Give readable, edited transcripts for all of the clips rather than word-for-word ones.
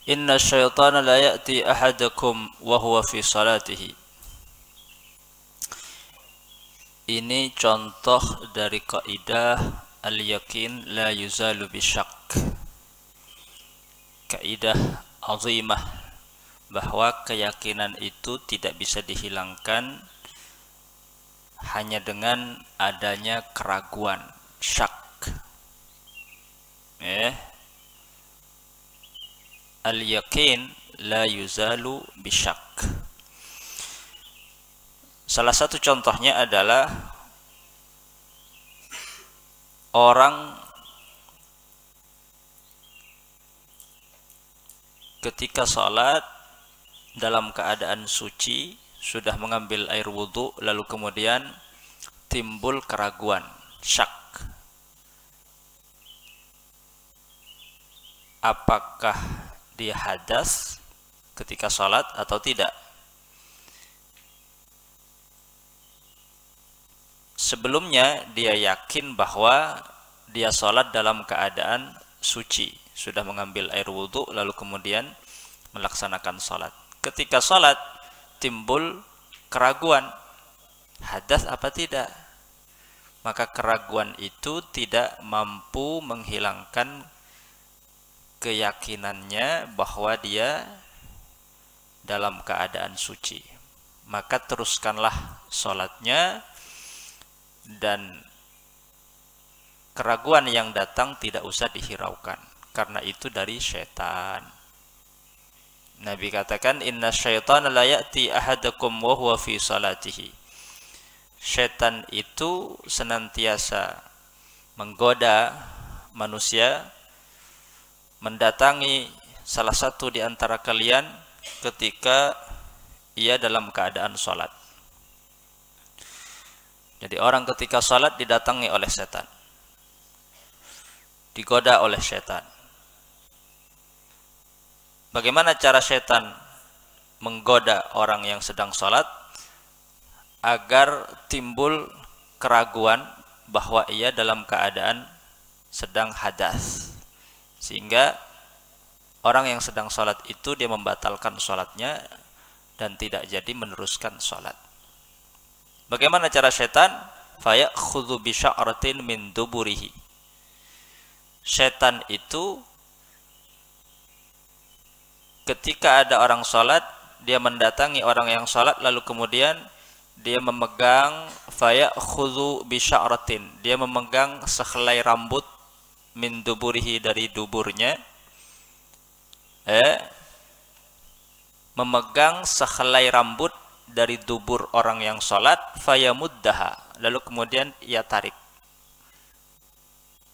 Inna syaitana la ya'ti ahadakum wa huwa fi salatihi. Ini contoh dari kaidah al-yakin la yuzalu bisyak. Kaidah azimah bahwa keyakinan itu tidak bisa dihilangkan hanya dengan adanya keraguan, syak. Al-yakin la yuzalu bisyak. Salah satu contohnya adalah orang ketika sholat dalam keadaan suci, sudah mengambil air wudhu, lalu kemudian timbul keraguan, syak. Apakah dia hadas ketika sholat atau tidak? Sebelumnya dia yakin bahwa dia sholat dalam keadaan suci, sudah mengambil air wudhu lalu kemudian melaksanakan sholat. Ketika sholat timbul keraguan, hadas apa tidak, maka keraguan itu tidak mampu menghilangkan keyakinannya bahwa dia dalam keadaan suci. Maka teruskanlah sholatnya, dan keraguan yang datang tidak usah dihiraukan, karena itu dari syaitan. Nabi katakan, inna syaitana la ya'ti ahadakum wa huwa fi salatihi. Syaitan itu senantiasa menggoda manusia, mendatangi salah satu di antara kalian ketika ia dalam keadaan sholat. Jadi orang ketika sholat didatangi oleh setan, digoda oleh setan. Bagaimana cara setan menggoda orang yang sedang sholat agar timbul keraguan bahwa ia dalam keadaan sedang hadas, sehingga orang yang sedang sholat itu dia membatalkan sholatnya dan tidak jadi meneruskan sholat. Bagaimana cara setan? Fayakhudhu bi sya'ratin min duburihi. Setan itu ketika ada orang sholat, dia mendatangi orang yang sholat, lalu kemudian dia memegang, fayakhudhu bi sya'ratin, dia memegang sehelai rambut, min duburihi, dari duburnya, memegang sehelai rambut dari dubur orang yang sholat, fayamuddaha, lalu kemudian ia tarik.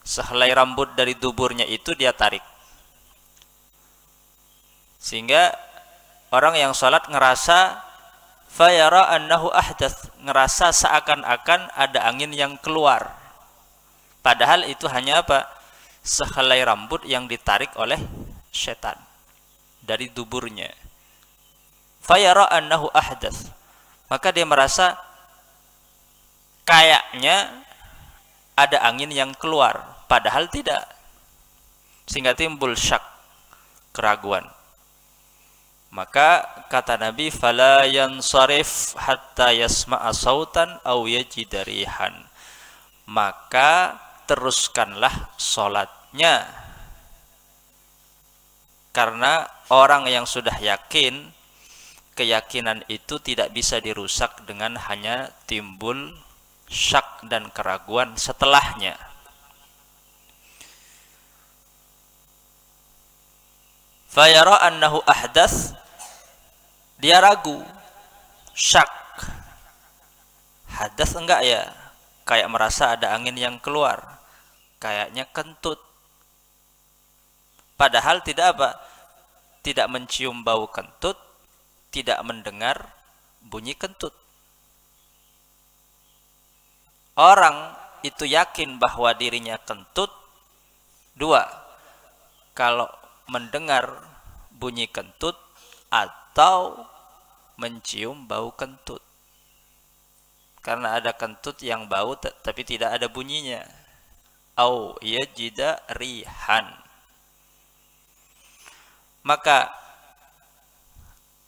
Sehelai rambut dari duburnya itu dia tarik, sehingga orang yang sholat ngerasa, fayara annahu ahdath, ngerasa seakan-akan ada angin yang keluar, padahal itu hanya apa? Sehelai rambut yang ditarik oleh setan dari duburnya. Fayara annahu ahdath, maka dia merasa kayaknya ada angin yang keluar, padahal tidak, sehingga timbul syak, keraguan. Maka kata Nabi, fala yansarif hatta yasma'a sautan aw yajida rihan, maka teruskanlah sholatnya, karena orang yang sudah yakin, keyakinan itu tidak bisa dirusak dengan hanya timbul syak dan keraguan setelahnya. Fayara annahu ahdath, dia ragu, syak, hadas enggak ya, kayak merasa ada angin yang keluar, kayaknya kentut, padahal tidak apa? Tidak mencium bau kentut, tidak mendengar bunyi kentut. Orang itu yakin bahwa dirinya kentut, dua, kalau mendengar bunyi kentut atau mencium bau kentut. Karena ada kentut yang bau tapi tidak ada bunyinya. Au yajida rihan. maka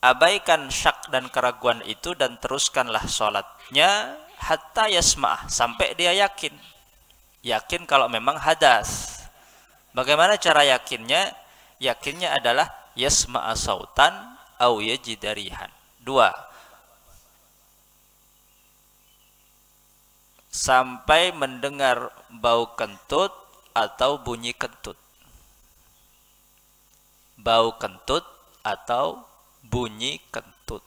abaikan syak dan keraguan itu dan teruskanlah sholatnya hatta yasma'ah, sampai dia yakin. Yakin kalau memang hadas. Bagaimana cara yakinnya? Yakinnya adalah yasma'a sautan au yajidarihan. Dua, sampai mendengar bau kentut atau bunyi kentut. Bau kentut atau bunyi kentut.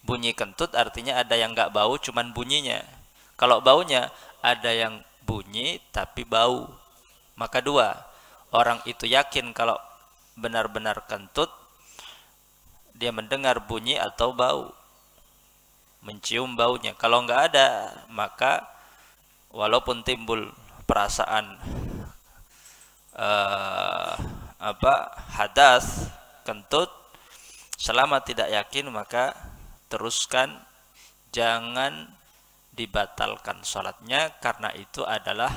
Bunyi kentut artinya ada yang nggak bau, cuman bunyinya. Kalau baunya ada yang bunyi tapi bau. Maka dua, orang itu yakin kalau benar-benar kentut, dia mendengar bunyi atau bau, mencium baunya. Kalau nggak ada, maka walaupun timbul perasaan hadas, kentut, selama tidak yakin maka teruskan, jangan dibatalkan sholatnya, karena itu adalah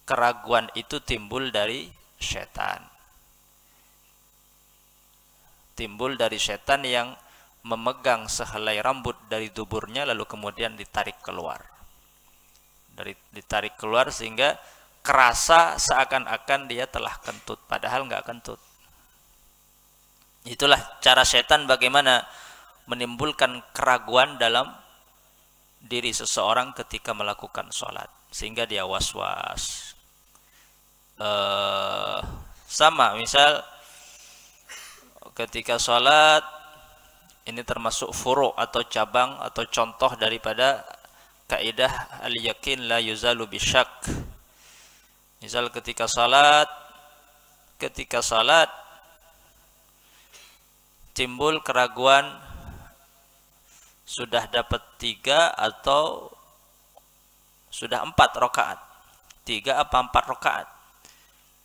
keraguan itu timbul dari setan. Timbul dari setan yang memegang sehelai rambut dari duburnya lalu kemudian ditarik keluar. Ditarik keluar sehingga kerasa seakan-akan dia telah kentut, padahal nggak kentut. Itulah cara setan bagaimana menimbulkan keraguan dalam diri seseorang ketika melakukan sholat, sehingga dia was-was. Sama misal ketika sholat, ini termasuk furu' atau cabang atau contoh daripada kaidah al-yakin la yuzalu bisyak. Misal ketika salat timbul keraguan sudah dapat 3 atau sudah 4 rakaat, 3 apa 4 rakaat,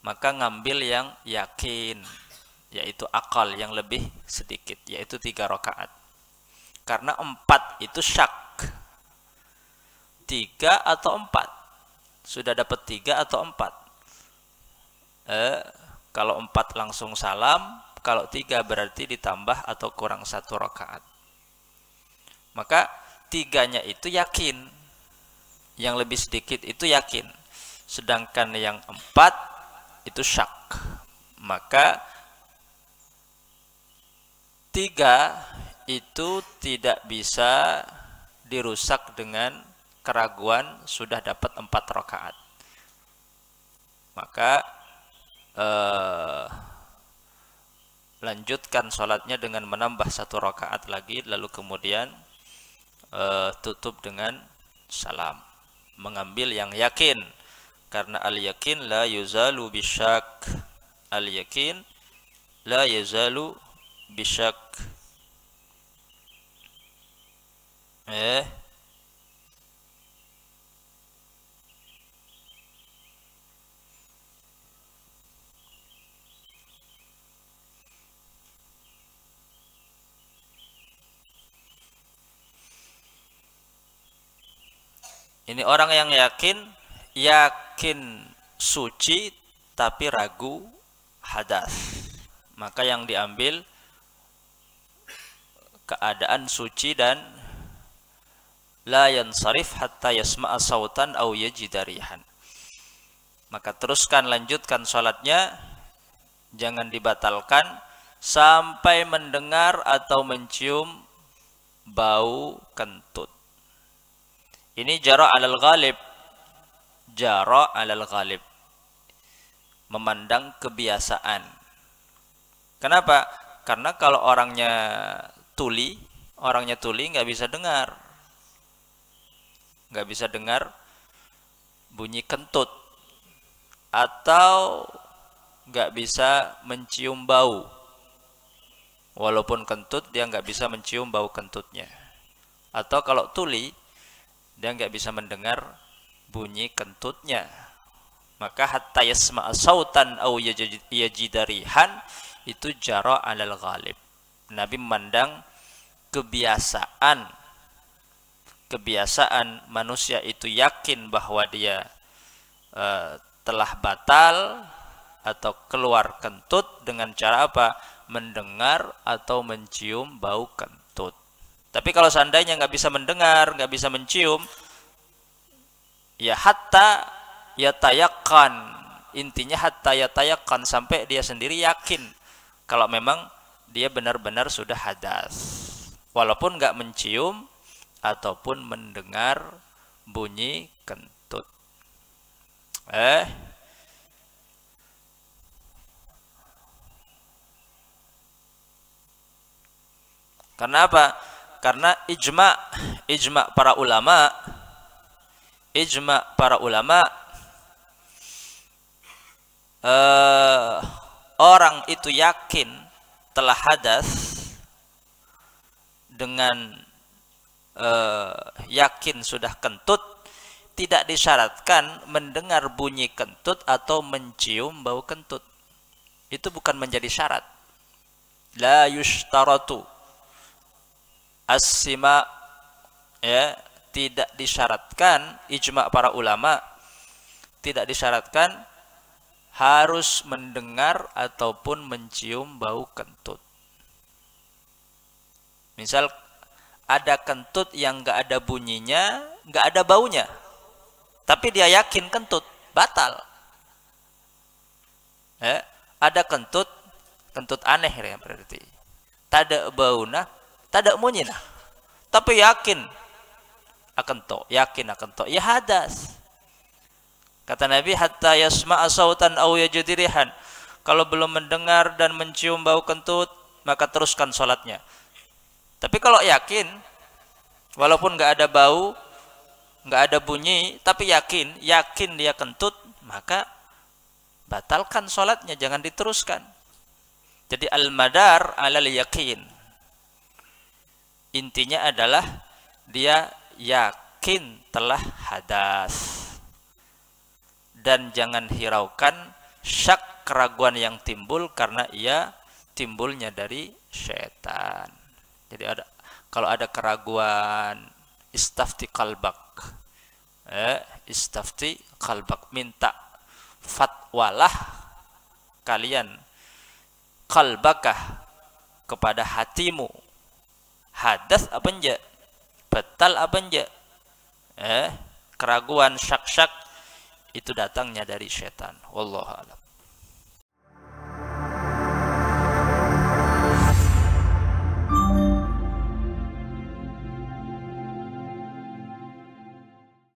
maka ngambil yang yakin, yaitu akal yang lebih sedikit, yaitu 3 rakaat. Karena 4 itu syak, 3 atau 4, sudah dapat 3 atau 4. Kalau 4 langsung salam, kalau 3 berarti ditambah atau kurang 1 rakaat. Maka 3-nya itu yakin, yang lebih sedikit itu yakin, sedangkan yang 4 itu syak. Maka 3 itu tidak bisa dirusak dengan keraguan sudah dapat 4 rakaat. Maka lanjutkan sholatnya dengan menambah 1 rakaat lagi, lalu kemudian tutup dengan salam, mengambil yang yakin, karena al-yakin la yuzalu bisyak. Al-yakin la yuzalu bisyak. Ini orang yang yakin suci tapi ragu hadas. Maka yang diambil keadaan suci dan la yansarif hatta yasma'a sautan aw yajidarihan. Maka teruskan, lanjutkan salatnya, jangan dibatalkan sampai mendengar atau mencium bau kentut. Ini jara' alal ghalib. Jara' alal ghalib, memandang kebiasaan. Kenapa? Karena kalau orangnya tuli nggak bisa dengar. Nggak bisa dengar bunyi kentut, atau nggak bisa mencium bau. Walaupun kentut, dia nggak bisa mencium bau kentutnya. Atau kalau tuli, dia nggak bisa mendengar bunyi kentutnya. Maka hatta yasma'a sautan aw yajidarihan itu jara' alal ghalib. Nabi memandang kebiasaan kebiasaan manusia itu yakin bahwa dia telah batal atau keluar kentut dengan cara apa? Mendengar atau mencium bau kentut. Tapi kalau seandainya nggak bisa mendengar, nggak bisa mencium, ya hatta yatayakan, intinya hatta yatayakan, sampai dia sendiri yakin kalau memang dia benar-benar sudah hadas, walaupun nggak mencium ataupun mendengar bunyi kentut. Karena apa? Karena ijma para ulama, orang itu yakin telah hadas dengan yakin sudah kentut, tidak disyaratkan mendengar bunyi kentut atau mencium bau kentut. Itu bukan menjadi syarat. La yushtaratu as-sima, ya, tidak disyaratkan, ijma para ulama tidak disyaratkan harus mendengar ataupun mencium bau kentut. Misal ada kentut yang nggak ada bunyinya, nggak ada baunya, tapi dia yakin kentut, batal. Ada kentut aneh ya, berarti tada bauna, tada munyina, tapi yakin akan to, ya hadas. Kata Nabi, hatta yasma'a sautan aw yajid rihan. Kalau belum mendengar dan mencium bau kentut, maka teruskan sholatnya. Tapi kalau yakin, walaupun nggak ada bau, nggak ada bunyi, tapi yakin dia kentut, maka batalkan sholatnya, jangan diteruskan. Jadi al-madar alal yakin, intinya adalah dia yakin telah hadas. Dan jangan hiraukan syak, keraguan yang timbul karena ia timbulnya dari syaitan. Jadi kalau ada keraguan, istafti qalbak, istafti qalbak, minta fatwalah kalian qalbakah, kepada hatimu, hadas apa enggak, batal apa enggak. Keraguan, syak-syak itu datangnya dari syaitan. Wallahu a'lam.